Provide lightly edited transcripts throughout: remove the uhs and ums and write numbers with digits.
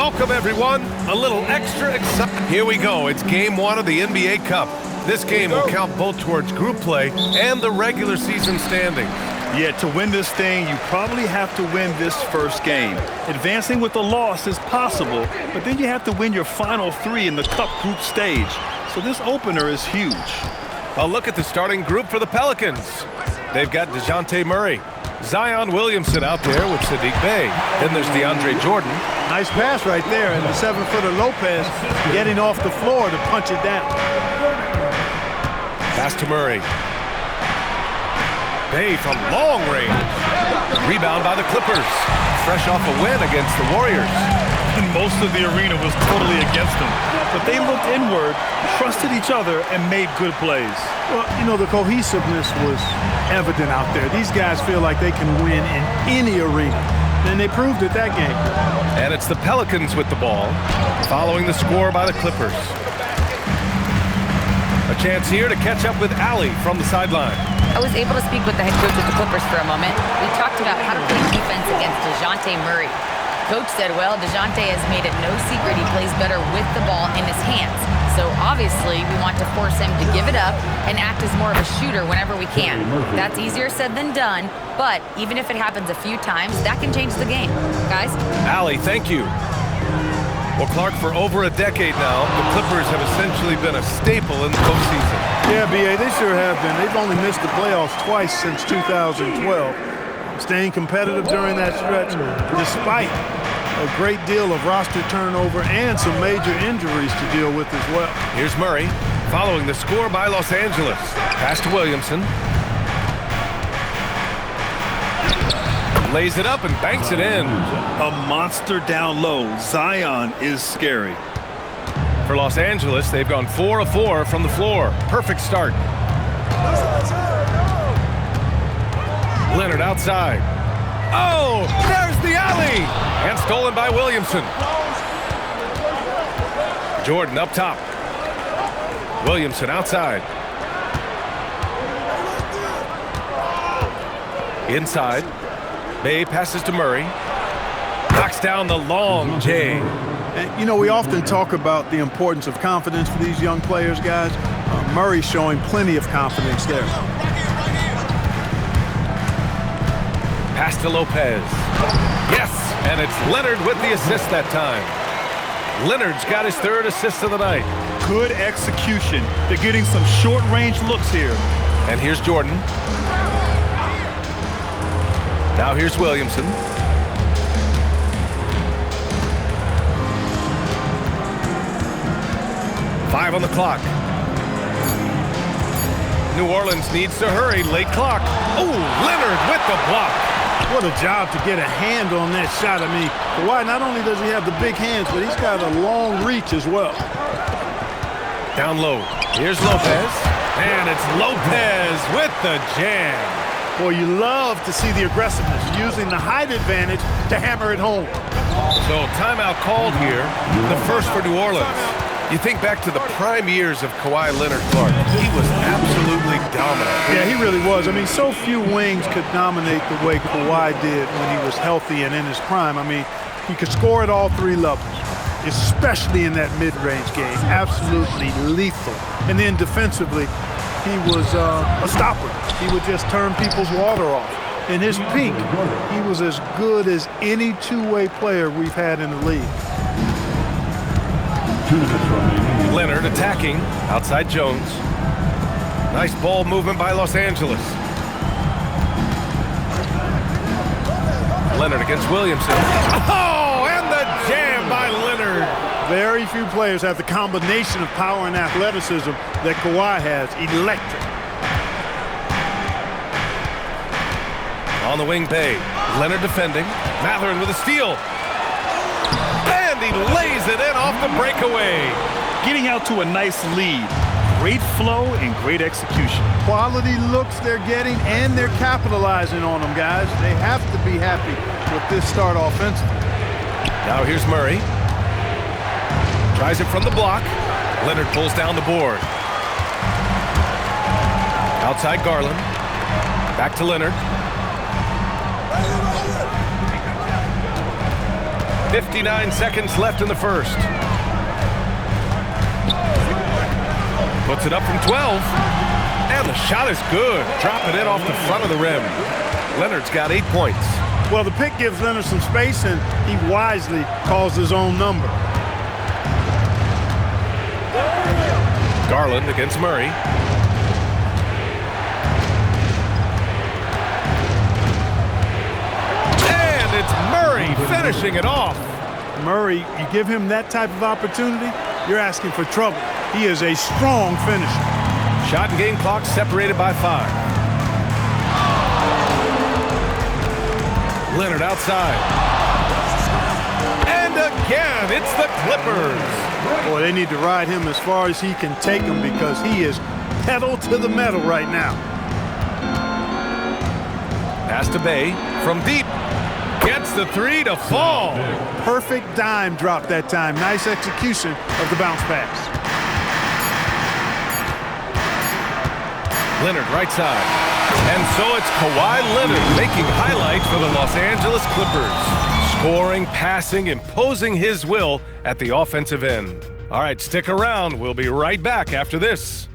Welcome, everyone. A little extra excitement. Here we go. It's Game 1 of the NBA Cup. This game will count both towards group play and the regular season standings. Yeah, to win this thing, you probably have to win this first game. Advancing with a loss is possible, but then you have to win your final 3 in the Cup group stage. So this opener is huge. A look at the starting group for the Pelicans. They've got DeJounte Murray, Zion Williamson out there with Saddiq Bey. Then there's DeAndre Jordan. Nice pass right there, and the 7-footer Lopez getting off the floor to punch it down. Pass to Murray. Bey from long range. Rebound by the Clippers. Fresh off a win against the Warriors. And most of the arena was totally against them. But they looked inward, trusted each other, and made good plays. Well, you know, the cohesiveness was evident out there. These guys feel like they can win in any arena. And they proved it that game. And it's the Pelicans with the ball, following the score by the Clippers. A chance here to catch up with Allie from the sideline. I was able to speak with the head coach of the Clippers for a moment. We talked about how to play defense against DeJounte Murray. Coach said, well, DeJounte has made it no secret he plays better with the ball in his hands. So obviously we want to force him to give it up and act as more of a shooter whenever we can. That's easier said than done, but even if it happens a few times, that can change the game. Guys? Allie, thank you. Well, Clark, for over a decade now, the Clippers have essentially been a staple in the postseason. Yeah, B.A., they sure have been. They've only missed the playoffs twice since 2012. Staying competitive during that stretch, despite a great deal of roster turnover and some major injuries to deal with as well. Here's Murray, following the score by Los Angeles. Pass to Williamson. Lays it up and banks it in. A monster down low. Zion is scary. For Los Angeles, they've gone 4 of 4 from the floor. Perfect start. Leonard outside. Oh, there's the alley! And stolen by Williamson. Jordan up top. Williamson outside. Inside. Bey passes to Murray. Knocks down the long J. And, you know, we often talk about the importance of confidence for these young players, guys. Murray's showing plenty of confidence there. Pass to Lopez. Yes, and it's Leonard with the assist that time. Leonard's got his 3rd assist of the night. Good execution. They're getting some short-range looks here. And here's Jordan. Now here's Williamson. Five on the clock. New Orleans needs to hurry. Late clock. Oh, Leonard with the block. What a job to get a hand on that shot. I mean, Kawhi, not only does he have the big hands, but he's got a long reach as well. Down low. Here's Lopez. And it's Lopez with the jam. Boy, you love to see the aggressiveness, using the height advantage to hammer it home. So timeout called here, the first for New Orleans. You think back to the prime years of Kawhi Leonard, Clark. He was absolutely dominant. Yeah, he really was. I mean, so few wings could dominate the way Kawhi did when he was healthy and in his prime. I mean, he could score at all 3 levels, especially in that mid-range game. Absolutely lethal. And then defensively, he was a stopper. He would just turn people's water off. In his peak, he was as good as any two-way player we've had in the league. Leonard attacking outside Jones. Nice ball movement by Los Angeles. Leonard against Williamson. Oh, and the jam by Leonard. Very few players have the combination of power and athleticism that Kawhi has. Electric. On the wing, Bey. Leonard defending. Mathurin with a steal. And he lays it in off the breakaway. Getting out to a nice lead. Great flow and great execution. Quality looks they're getting, and they're capitalizing on them, guys. They have to be happy with this start offensively. Now here's Murray. Tries it from the block. Leonard pulls down the board. Outside Garland. Back to Leonard. 59 seconds left in the first. Puts it up from 12. And the shot is good. Dropping it off the front of the rim. Leonard's got 8 points. Well, the pick gives Leonard some space, and he wisely calls his own number. Garland against Murray. And it's Murray finishing it off. Murray, you give him that type of opportunity, you're asking for trouble. He is a strong finisher. Shot and game clock separated by 5. Leonard outside. And again, it's the Clippers. Boy, they need to ride him as far as he can take him because he is pedal to the metal right now. Pass to Bay from deep. Gets the 3 to fall. Perfect dime drop that time. Nice execution of the bounce pass. Leonard right side. And so it's Kawhi Leonard making highlights for the Los Angeles Clippers. Scoring, passing, imposing his will at the offensive end. All right, stick around. We'll be right back after this.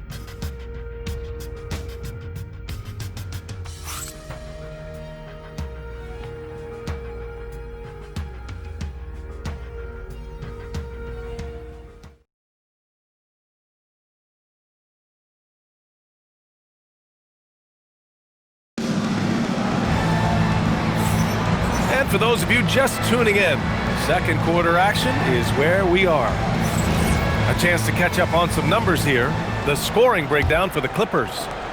And for those of you just tuning in, second quarter action is where we are. A chance to catch up on some numbers here. The scoring breakdown for the Clippers.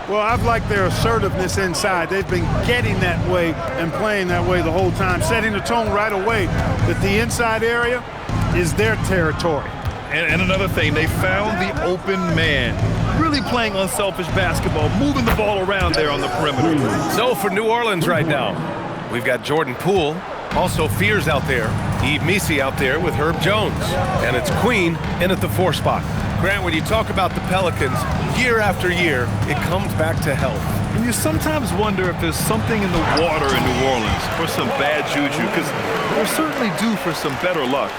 Well, I've liked their assertiveness inside. They've been getting that way and playing that way the whole time, setting the tone right away that the inside area is their territory. And another thing, they found the open man. Really playing unselfish basketball, moving the ball around there on the perimeter. So for New Orleans right now, we've got Jordan Poole, also Fears out there, Yves Missi out there with Herb Jones, and it's Queen in at the 4 spot. Grant, when you talk about the Pelicans, year after year, it comes back to health. And you sometimes wonder if there's something in the water in New Orleans for some bad juju, because they're certainly due for some better luck.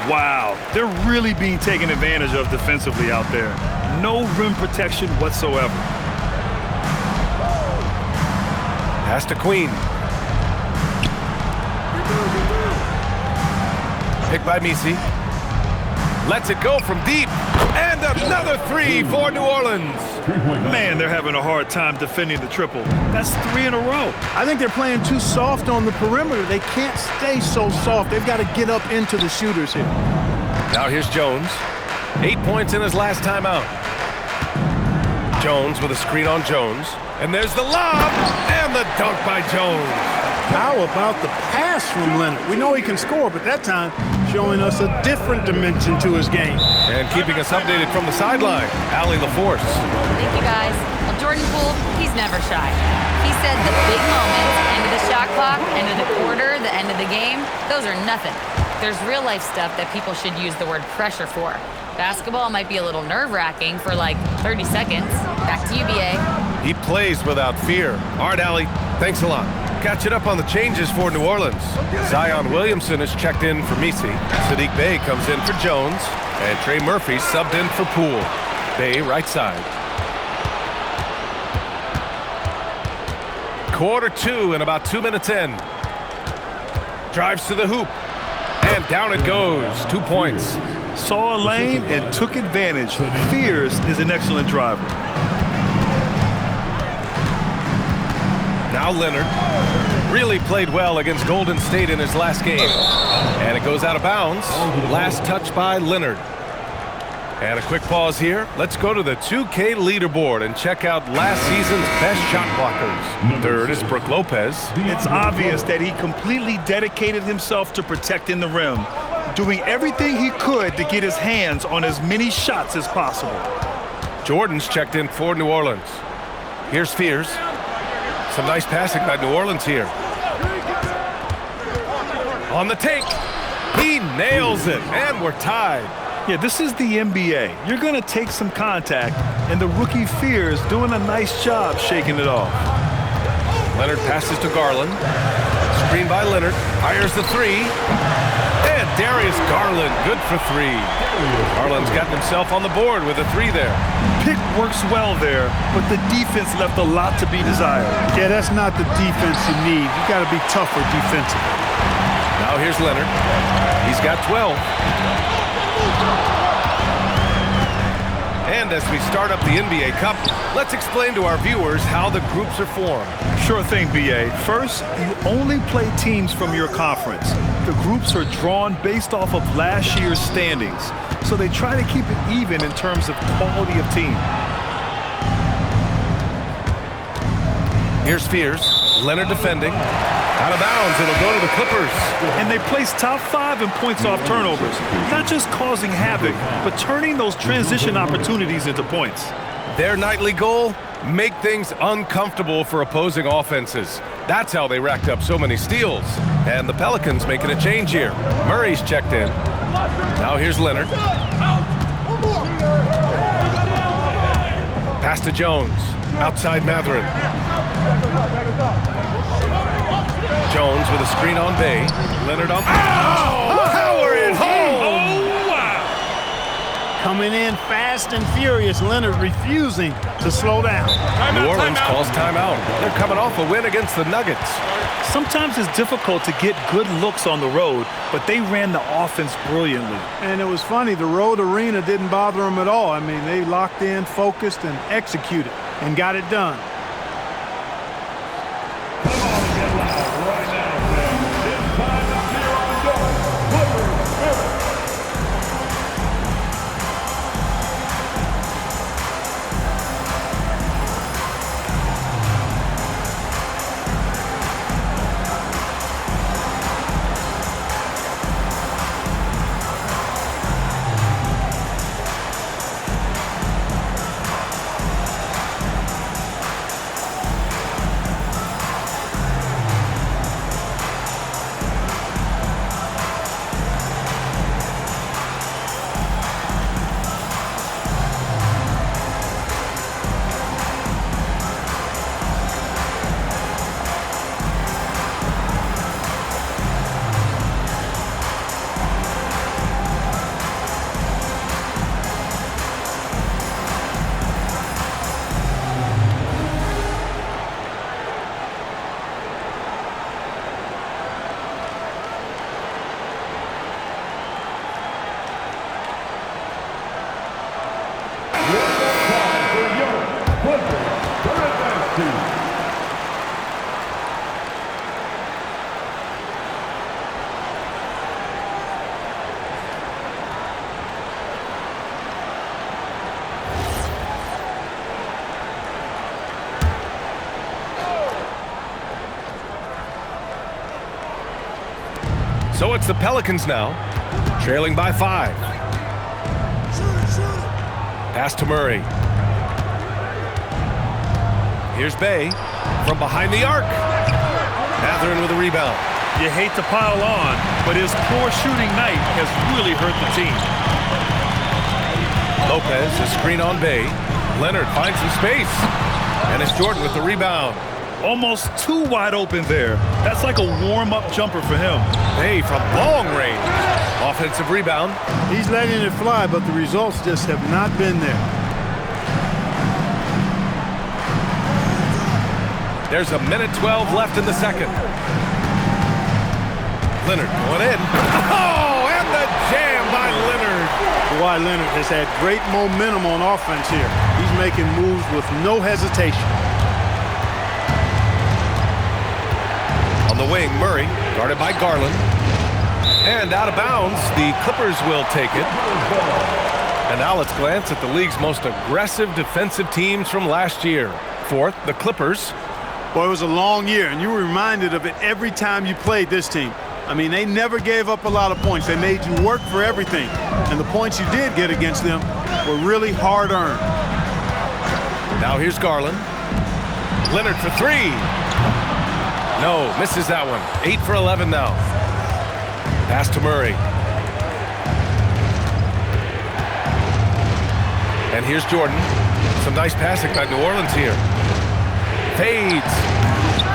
Wow, they're really being taken advantage of defensively out there. No rim protection whatsoever. Pass to Queen. Picked by Missi. Lets it go from deep. And another 3 for New Orleans. Man, they're having a hard time defending the triple. That's 3 in a row. I think they're playing too soft on the perimeter. They can't stay so soft. They've got to get up into the shooters here. Now here's Jones. 8 points in his last time out. Jones with a screen on Jones. And there's the lob and the dunk by Jones. How about the pass from Leonard? We know he can score, but that time showing us a different dimension to his game. And keeping us updated from the sideline, Allie LaForce. Thank you, guys. Well, Jordan Poole, he's never shy. He said the big moments, end of the shot clock, end of the quarter, the end of the game, those are nothing. There's real-life stuff that people should use the word pressure for. Basketball might be a little nerve-wracking for like 30 seconds. Back to you, BA. He plays without fear. All right, Allie, thanks a lot. Catching up on the changes for New Orleans. Zion Williamson is checked in for Missi. Saddiq Bey comes in for Jones. And Trey Murphy subbed in for Poole. Bey right side. Quarter 2 and about 2 minutes in. Drives to the hoop. And down it goes. 2 points. Saw a lane and took advantage. Fears is an excellent driver. Now Leonard really played well against Golden State in his last game. And it goes out of bounds. Last touch by Leonard. And a quick pause here. Let's go to the 2K leaderboard and check out last season's best shot blockers. Third is Brook Lopez. It's obvious that he completely dedicated himself to protecting the rim, doing everything he could to get his hands on as many shots as possible. Jordan's checked in for New Orleans. Here's Fears. Some nice passing by New Orleans here. On the take. He nails it, and we're tied. Yeah, this is the NBA. You're going to take some contact, and the rookie Fears doing a nice job shaking it off. Leonard passes to Garland. Screen by Leonard. Fires the 3. And Garland, good for three. Garland's gotten himself on the board with a three there. Pick works well there, but the defense left a lot to be desired. Yeah, that's not the defense you need. You got to be tougher defensively. Now here's Leonard. He's got 12. And as we start up the NBA Cup, let's explain to our viewers how the groups are formed. Sure thing, B.A. First, you only play teams from your conference. The groups are drawn based off of last year's standings, so they try to keep it even in terms of quality of team. Here's Spears. Leonard defending. Out of bounds, it'll go to the Clippers. And they place top 5 in points off turnovers. Not just causing havoc, but turning those transition opportunities into points. Their nightly goal? Make things uncomfortable for opposing offenses. That's how they racked up so many steals. And the Pelicans making a change here. Murray's checked in. Now here's Leonard. Pass to Jones. Outside Mathurin. Jones with a screen on Bay. Leonard on... Oh! Power it home! Oh, wow! Coming in fast and furious. Leonard refusing to slow down. New Orleans calls timeout. They're coming off a win against the Nuggets. Sometimes it's difficult to get good looks on the road, but they ran the offense brilliantly. And it was funny, the road arena didn't bother them at all. I mean, they locked in, focused, and executed, and got it done. So it's the Pelicans now, trailing by 5. Pass to Murray. Here's Bay from behind the arc. Mathurin with a rebound. You hate to pile on, but his poor shooting night has really hurt the team. Lopez, a screen on Bay. Leonard finds some space. And it's Jordan with the rebound. Almost too wide open there. That's like a warm-up jumper for him. Bay from long range. Offensive rebound. He's letting it fly, but the results just have not been there. There's a minute 12 left in the second. Leonard going in. Oh, and the jam by Leonard. Kawhi Leonard has had great momentum on offense here. He's making moves with no hesitation. On the wing, Murray, guarded by Garland. And out of bounds, the Clippers will take it. And now let's glance at the league's most aggressive defensive teams from last year. Fourth, the Clippers. Boy, it was a long year, and you were reminded of it every time you played this team. I mean, they never gave up a lot of points. They made you work for everything. And the points you did get against them were really hard-earned. Now here's Garland. Leonard for 3. No, misses that one. 8 for 11 now. Pass to Murray. And here's Jordan. Some nice passing by New Orleans here. Fades.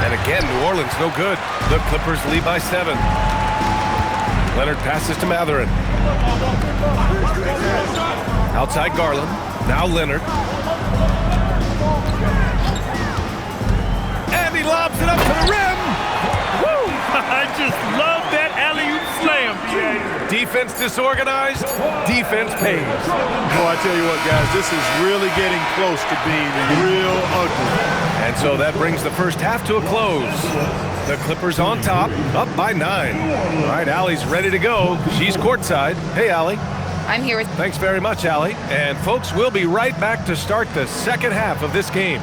And again, New Orleans no good. The Clippers lead by 7. Leonard passes to Mathurin. Outside Garland. Now Leonard. And he lobs it up to the rim. Woo! I just love that alley-oop slam, BA. Defense disorganized. Defense pays. Oh, I tell you what, guys, this is really getting close to being real ugly. And so that brings the first half to a close. The Clippers on top, up by 9. All right, Allie's ready to go. She's courtside. Hey, Allie. I'm here with... Thanks very much, Allie. And folks, we'll be right back to start the second half of this game.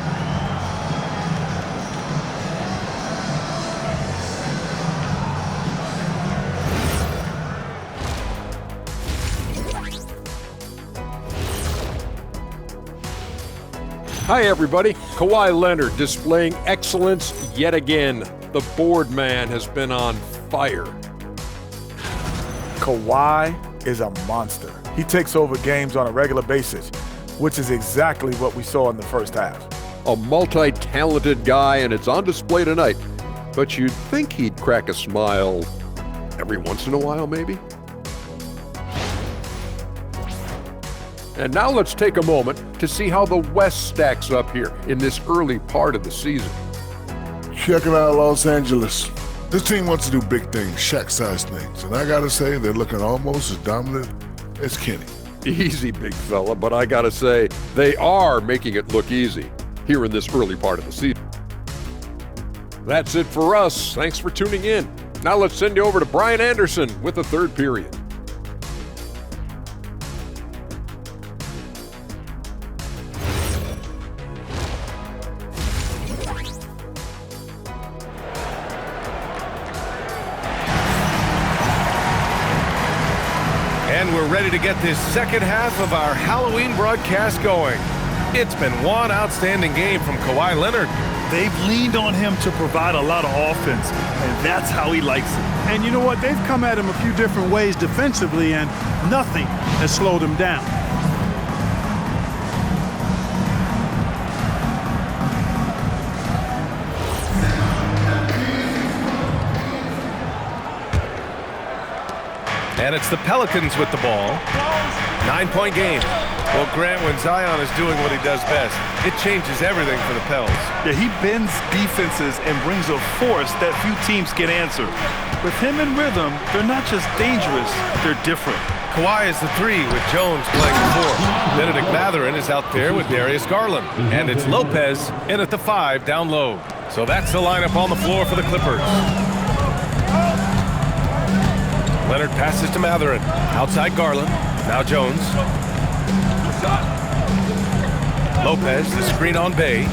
Hi, everybody. Kawhi Leonard displaying excellence yet again. The board man has been on fire. Kawhi is a monster. He takes over games on a regular basis, which is exactly what we saw in the first half. A multi-talented guy, and it's on display tonight. But you'd think he'd crack a smile every once in a while, maybe? And now let's take a moment to see how the West stacks up here in this early part of the season. Check it out, Los Angeles. This team wants to do big things, Shaq-sized things, and I gotta say they're looking almost as dominant as Kenny. Easy, big fella, but I gotta say, they are making it look easy here in this early part of the season. That's it for us. Thanks for tuning in. Now let's send you over to Brian Anderson with the third period. And we're ready to get this second half of our Halloween broadcast going. It's been one outstanding game from Kawhi Leonard. They've leaned on him to provide a lot of offense, and that's how he likes it. And you know what? They've come at him a few different ways defensively, and nothing has slowed him down. And it's the Pelicans with the ball. 9-point game. Well, Grant, when Zion is doing what he does best, it changes everything for the Pels. Yeah, he bends defenses and brings a force that few teams can answer. With him in rhythm, they're not just dangerous, they're different. Kawhi is the 3 with Jones playing the 4. Benedict Mathurin is out there with Darius Garland. And it's Lopez in at the 5 down low. So that's the lineup on the floor for the Clippers. Leonard passes to Mathurin. Outside Garland. Now Jones. Lopez, the screen on Bay.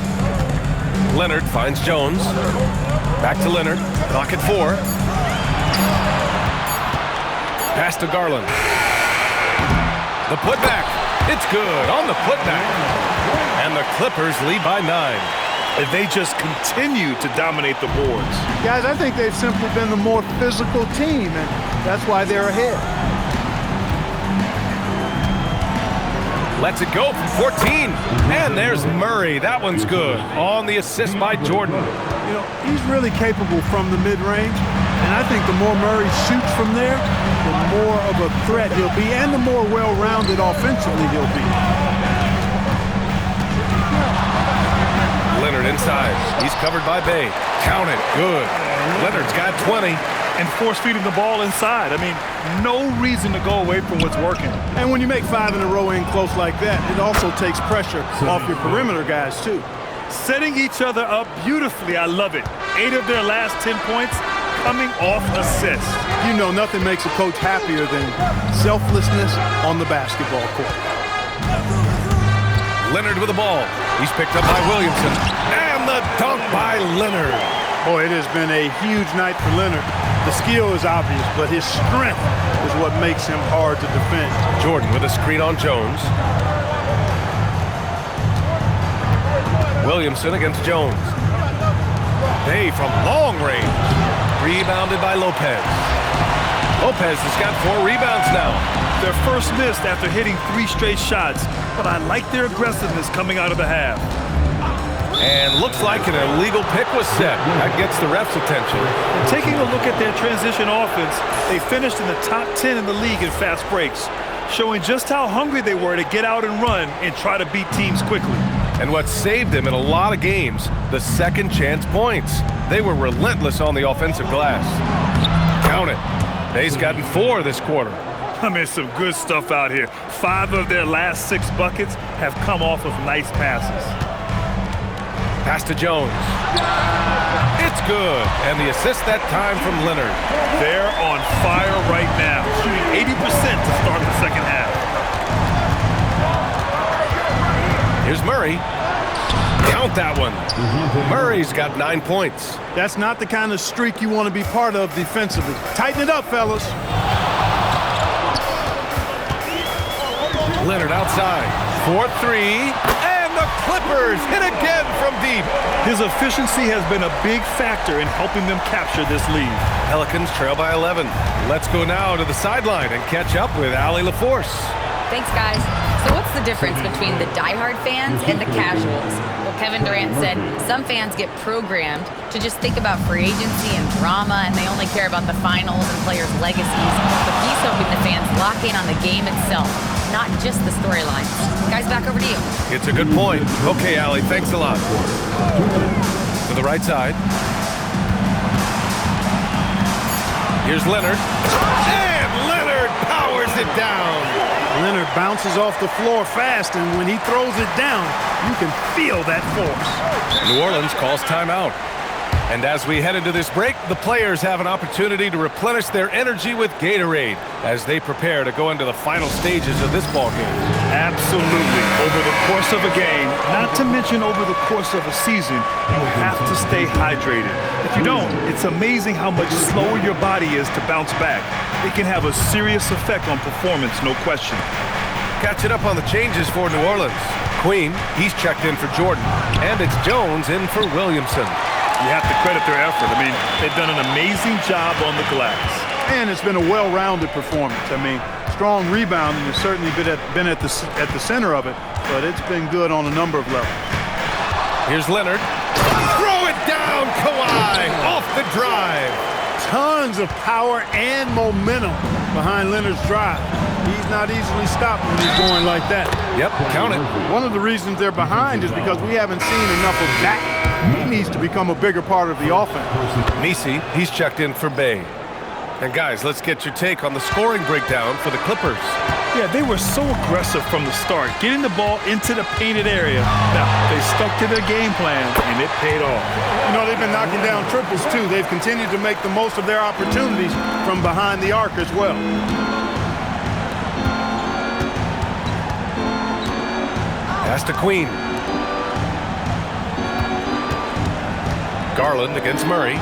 Leonard finds Jones. Back to Leonard. Clock at 4. Pass to Garland. The putback. It's good on the putback. And the Clippers lead by 9. And they just continue to dominate the boards. Guys, I think they've simply been the more physical team, and that's why they're ahead. Lets it go from 14. And there's Murray. That one's good. On the assist by Jordan. You know, he's really capable from the mid-range, and I think the more Murray shoots from there, the more of a threat he'll be, and the more well-rounded offensively he'll be. Leonard inside. He's covered by Bay. Count it. Good. Leonard's got 20. And force-feeding the ball inside. I mean, no reason to go away from what's working. And when you make 5 in a row in close like that, it also takes pressure off your perimeter guys, too. Setting each other up beautifully. I love it. 8 of their last 10 points coming off assists. You know, nothing makes a coach happier than selflessness on the basketball court. Leonard with the ball. He's picked up by Williamson. And the dunk by Leonard. Boy, it has been a huge night for Leonard. The skill is obvious, but his strength is what makes him hard to defend. Jordan with a screen on Jones. Williamson against Jones. Bay from long range. Rebounded by Lopez. Lopez has got 4 rebounds now. Their first missed after hitting 3 straight shots, but I like their aggressiveness coming out of the half. And looks like an illegal pick was set. That gets the ref's attention. And taking a look at their transition offense, they finished in the top 10 in the league in fast breaks, showing just how hungry they were to get out and run and try to beat teams quickly. And what saved them in a lot of games, the second chance points. They were relentless on the offensive glass. Count it. They've gotten 4 this quarter. I mean, some good stuff out here. 5 of their last 6 buckets have come off of nice passes. Pass to Jones. It's good. And the assist that time from Leonard. They're on fire right now, shooting 80% to start the second half. Here's Murray. Count that one. Murray's got 9 points. That's not the kind of streak you want to be part of defensively. Tighten it up, fellas. Leonard outside. 4-3. And the Clippers hit again from deep. His efficiency has been a big factor in helping them capture this lead. Pelicans trail by 11. Let's go now to the sideline and catch up with Allie LaForce. Thanks, guys. So what's the difference between the diehard fans and the casuals? Well, Kevin Durant said some fans get programmed to just think about free agency and drama, and they only care about the finals and players' legacies. But he's hoping the fans lock in on the game itself, not just the storylines. Guys, back over to you. It's a good point. Okay, Allie, thanks a lot. To the right side. Here's Leonard. And Leonard powers it down. Leonard bounces off the floor fast, and when he throws it down, you can feel that force. New Orleans calls timeout. And as we head into this break, the players have an opportunity to replenish their energy with Gatorade as they prepare to go into the final stages of this ballgame. Absolutely. Over the course of a game, not to mention over the course of a season, you have to stay hydrated. If you don't, it's amazing how much slower your body is to bounce back. It can have a serious effect on performance, no question. Catching up on the changes for New Orleans. Queen, he's checked in for Jordan. And it's Jones in for Williamson. You have to credit their effort. I mean, they've done an amazing job on the glass. And it's been a well-rounded performance. I mean, strong rebounding has certainly been at the center of it, but it's been good on a number of levels. Here's Leonard. Throw it down, Kawhi, off the drive. Tons of power and momentum behind Leonard's drive. He's not easily stopped when he's going like that. Yep, count it. One of the reasons they're behind is because we haven't seen enough of that. He needs to become a bigger part of the offense. Nisi, he's checked in for Bay. And guys, let's get your take on the scoring breakdown for the Clippers. Yeah, they were so aggressive from the start, getting the ball into the painted area. Now, they stuck to their game plan, and it paid off. You know, they've been knocking down triples, too. They've continued to make the most of their opportunities from behind the arc as well. Pass to Queen. Garland against Murray.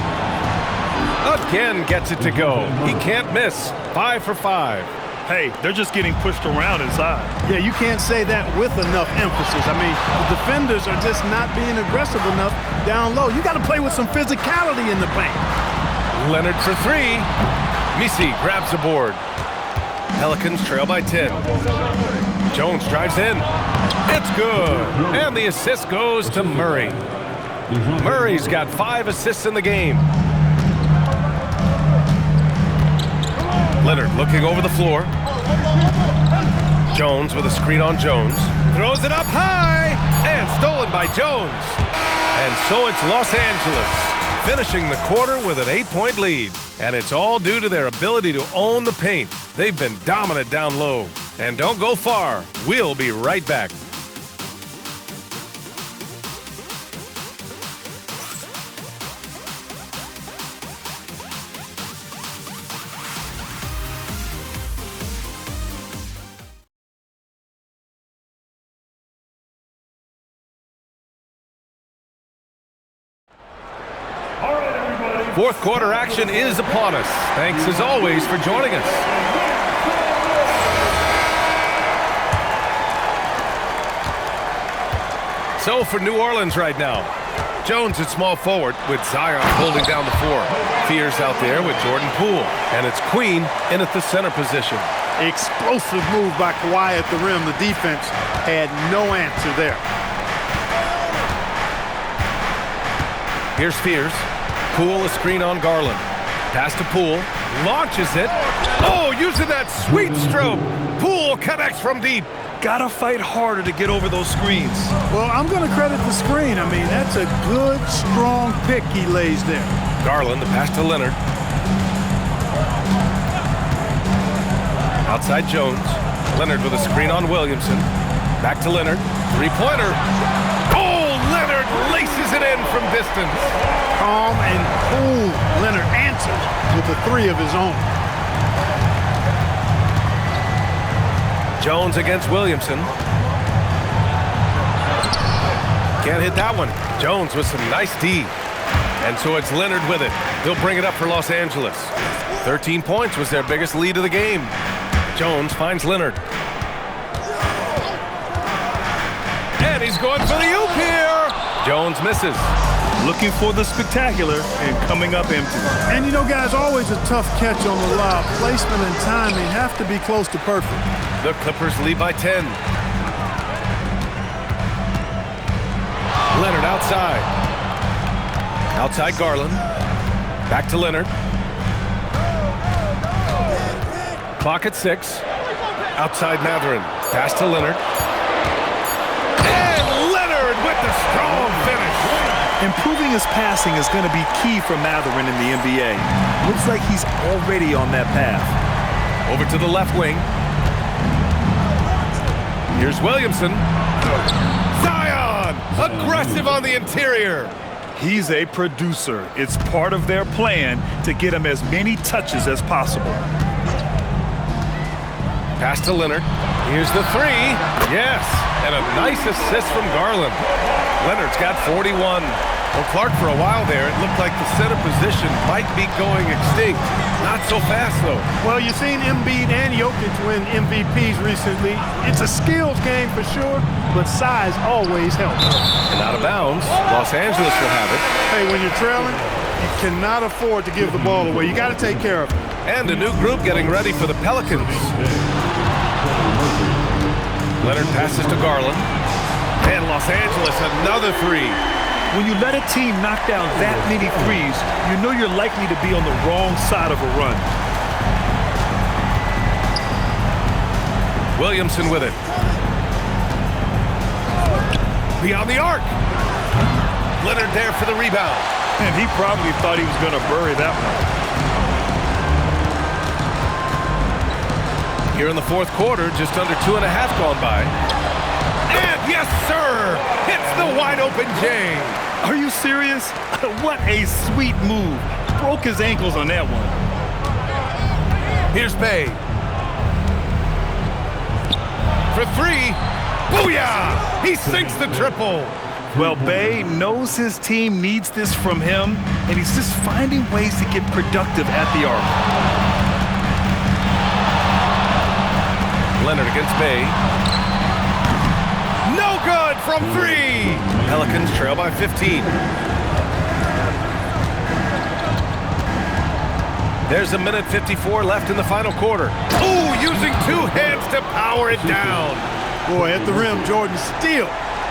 Again gets it to go. He can't miss. 5 for 5. Hey, they're just getting pushed around inside. Yeah, you can't say that with enough emphasis. I mean, the defenders are just not being aggressive enough down low. You got to play with some physicality in the paint. Leonard for 3. Misi grabs the board. Pelicans trail by 10. Jones drives in. It's good. And the assist goes to Murray. Murray's got 5 assists in the game. Leonard looking over the floor. Jones with a screen on Jones. Throws it up high. And stolen by Jones. And so it's Los Angeles, finishing the quarter with an 8-point lead. And it's all due to their ability to own the paint. They've been dominant down low. And don't go far. We'll be right back. Fourth quarter action is upon us. Thanks as always for joining us. So for New Orleans right now, Jones at small forward with Zion holding down the floor. Fears out there with Jordan Poole. And it's Queen in at the center position. Explosive move by Kawhi at the rim. The defense had no answer there. Here's Spears. Poole, a screen on Garland. Pass to Poole. Launches it. Oh, using that sweet stroke. Poole connects from deep. Gotta fight harder to get over those screens. Well, I'm going to credit the screen. I mean, that's a good, strong pick he lays there. Garland, the pass to Leonard. Outside Jones. Leonard with a screen on Williamson. Back to Leonard. Three-pointer. Oh, Leonard laces it in from distance. Calm and cool. Leonard answers with a three of his own. Jones against Williamson. Can't hit that one. Jones with some nice D. And so it's Leonard with it. He'll bring it up for Los Angeles. 13 points was their biggest lead of the game. Jones finds Leonard. And he's going for the oop here. Jones misses. Looking for the spectacular and coming up empty. And you know, guys, always a tough catch on the lob. Placement and timing have to be close to perfect. The Clippers lead by 10. Leonard outside. Outside Garland. Back to Leonard. Clock at 6. Outside Mathurin. Pass to Leonard. And Leonard with the strong finish. Improving his passing is going to be key for Mathurin in the NBA. Looks like he's already on that path. Over to the left wing. Here's Williamson. Zion! Aggressive on the interior. He's a producer. It's part of their plan to get him as many touches as possible. Pass to Leonard. Here's the three. Yes, and a nice assist from Garland. Leonard's got 41. Well, Clark, for a while there, it looked like the center position might be going extinct. Not so fast, though. Well, you've seen Embiid and Jokic win MVPs recently. It's a skills game for sure, but size always helps. And out of bounds, Los Angeles will have it. Hey, when you're trailing, you cannot afford to give the ball away. You got to take care of it. And a new group getting ready for the Pelicans. Leonard passes to Garland. And Los Angeles, another three. When you let a team knock down that many threes, you know you're likely to be on the wrong side of a run. Williamson with it. Beyond the arc. Leonard there for the rebound. And he probably thought he was going to bury that one. Here in the fourth quarter, just under 2.5 gone by. And yes, sir! Hits the wide open J. Are you serious? What a sweet move. Broke his ankles on that one. Here's Bay. For three. Booyah! He sinks the triple. Well, Bay knows his team needs this from him, and he's just finding ways to get productive at the arc. Leonard against Bay. No good from three. Pelicans trail by 15. There's 1:54 left in the final quarter. Ooh, using two hands to power it down. Boy, at the rim, Jordan still,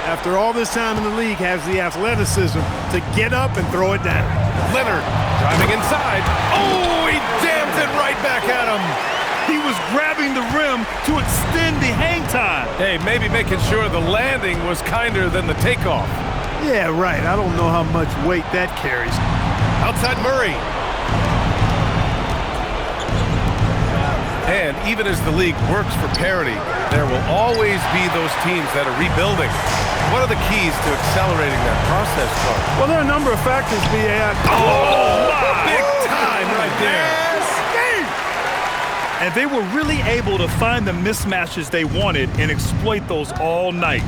after all this time in the league, has the athleticism to get up and throw it down. Leonard driving inside. Oh, he jams it right back at him. He was grabbing the rim to extend the hang time. Hey, maybe making sure the landing was kinder than the takeoff. Yeah, right. I don't know how much weight that carries. Outside Murray. And even as the league works for parity, there will always be those teams that are rebuilding. What are the keys to accelerating that process, Clark? Well, there are a number of factors, B.A. Big time right there. And they were really able to find the mismatches they wanted and exploit those all night.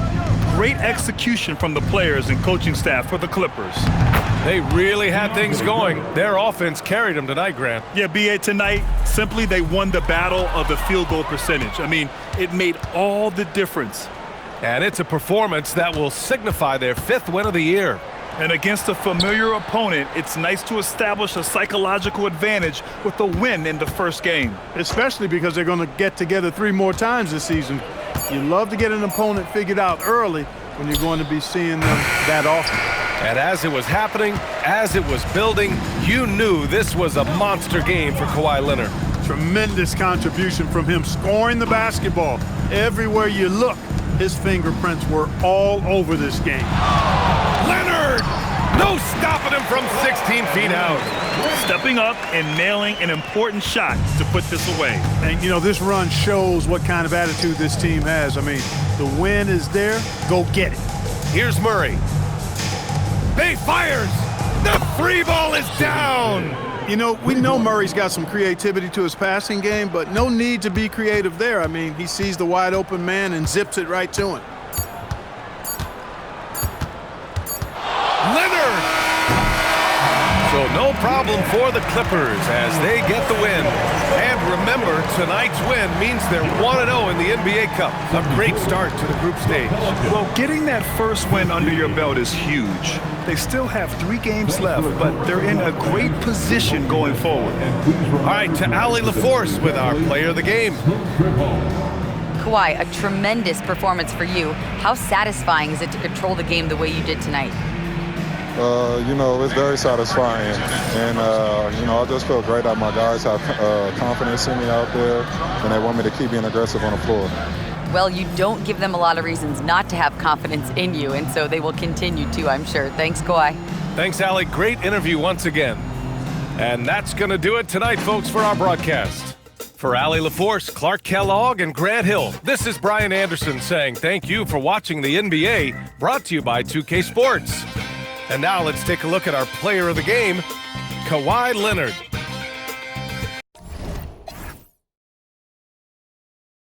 Great execution from the players and coaching staff for the Clippers. They really had things going. Their offense carried them tonight, Grant. Yeah, B.A., tonight, simply they won the battle of the field goal percentage. I mean, it made all the difference. And it's a performance that will signify their 5th win of the year. And against a familiar opponent, it's nice to establish a psychological advantage with a win in the first game. Especially because they're going to get together 3 more times this season. You love to get an opponent figured out early when you're going to be seeing them that often. And as it was happening, as it was building, you knew this was a monster game for Kawhi Leonard. Tremendous contribution from him scoring the basketball. Everywhere you look, his fingerprints were all over this game. Leonard! No stopping him from 16 feet out. Stepping up and nailing an important shot to put this away. And, you know, this run shows what kind of attitude this team has. I mean, the win is there. Go get it. Here's Murray. Bay fires. The free ball is down. You know, we know Murray's got some creativity to his passing game, but no need to be creative there. I mean, he sees the wide open man and zips it right to him. Leonard! So no problem for the Clippers as they get the win. And remember, tonight's win means they're 1-0 in the NBA Cup. A great start to the group stage. Well, getting that first win under your belt is huge. They still have 3 games left, but they're in a great position going forward. All right, to Allie LaForce with our player of the game. Kawhi, a tremendous performance for you. How satisfying is it to control the game the way you did tonight? You know, it's very satisfying. And, you know, I just feel great that my guys have confidence in me out there, and they want me to keep being aggressive on the floor. Well, you don't give them a lot of reasons not to have confidence in you, and so they will continue to, I'm sure. Thanks, Kawhi. Thanks, Allie. Great interview once again. And that's going to do it tonight, folks, for our broadcast. For Allie LaForce, Clark Kellogg, and Grant Hill, this is Brian Anderson saying thank you for watching the NBA, brought to you by 2K Sports. And now let's take a look at our player of the game, Kawhi Leonard.